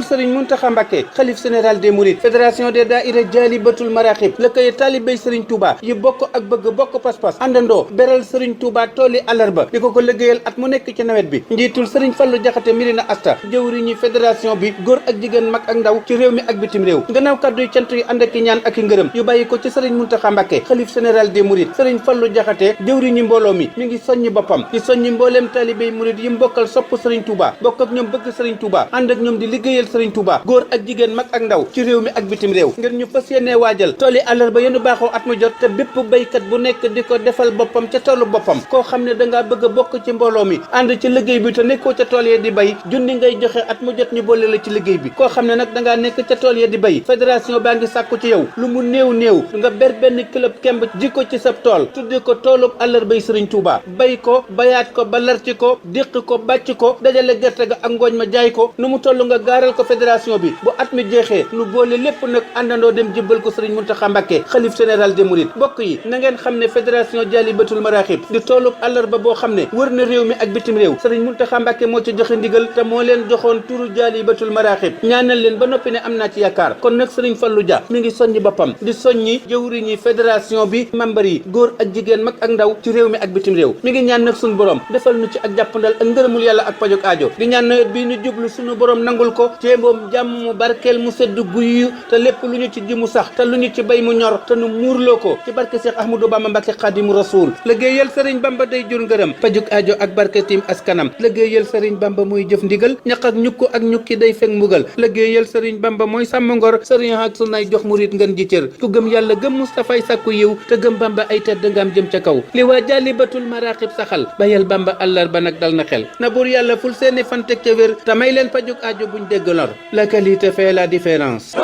ndigalul Serigne Mountakha Mbacké xalif général des Mourides fédération des daïra Jalibatul Maraxib lëkkëye talibé Serigne Touba yi bokk ak bëgg bokk pas-pas àndandoo beral Serigne Touba tooli àllarba di ko liggéeyal at mu nekk ci nawet bi njiitul Serigne Fallou Diakhaté Mirina Asta jëwriñu fédération bi góor ak jigéen mag ak ndaw ci réew mi ak bitim réew gannaaw kàddu yu cant yu ànd ak ñaan ak ngërëm yu bàyyi ko ci Serigne Mountakha Mbacké xalif général des Mourides Serigne Fallou Diakhaté jëwriñu mbooloo mi ngi soññi boppam di soññi mbooleem talibé Mouride yi mbokkal sopp Serigne Touba bokk ak ñoom bëgg Serigne Touba ànd ak ñoom di liggéeyal Serigne Touba góor ak jigéen mag ak ndaw ci réew mi ak bitim réew ngir ñu fas yéenee waajal tooli àllarba yéen baaxoo at mu jot te bépp béykat bu nekk di ko defal boppam ca toolu boppam koo xam ne dangaa bëgg a bokk ci mbooloo mi ànd ci liggéey bi te nekkoo ca tool ya di bay junni ngay joxe at mu jot ñu boole la ci liggéey bi koo xam ne nag dangaa nekk ca tool ya di bay fédération baa ngi sàkku ci yow lu mu néew nga ber benn club kemb ji ko ci sa tool tudde ko toolub àllarbay Serigne Touba bay ko bayaat ko ba larci ko déq ko bàcc ko dajale gerte ga ak ngooñ ma jaay ko nu mu toll nga gaaral ko fédération bi bu at mi jeexee nu boole lépp nag àndandoo dem jébbal ko Serigne Mountakha Mbacké xalif général des Mourides bokk yi na ngeen xam ne fédération Jalibatul Maraxib di toolub àllarba boo xam ne wër na réew mi ak bitim réew Serigne Mountakha Mbacké moo ci joxe ndigal te moo leen joxoon turu Jalibatul Maraxib ñaanal leen ba noppi ne am naa ci yaakaar kon nag Serigne Fallou Dia mi ngi soññi boppam di soññi jëwriñi fédération bi membre yi góor ak jigéen mag ak ndaw ci réew mi ak bitim réew mi ngi ñaan nag suñu borom defal nu ci ak jàppandal ak ngërëmul yàlla ak pajog aajo di ñaan nawet bii nu jublu suñu borom nangul ko téemboom jàmm mu barkeel mu sedd guyu te lépp lu ñu ci ji mu sax te lu ñu ci bay mu ñor te nu muurloo ko ci barke Cheikh Ahmadou Bamba Mbacké Khadimu Rasoul liggéeyal Serigne Bamba day jur ngërëm pajug aajo ak barke tim askanam liggéeyal Serigne Bamba mooy jëf ndigal ñaq ak ñukku ak ñukki day fekk mbugal liggéeyal Serigne Bamba mooy sàmm ngor Serigne ak sunay jox murit ngeen ji cër ku gëm yàlla gëm Moustapha ay sàkku yiw te gëm Bamba ay tedd ngam jëm ca kaw li waa Jalibatul Maraxib saxal bayal Bamba àllarba nag dal na xel na buur yàlla ful seeni fan teg ca wér te may leen pajug aajo buñ dégg lor la qualité fait la différence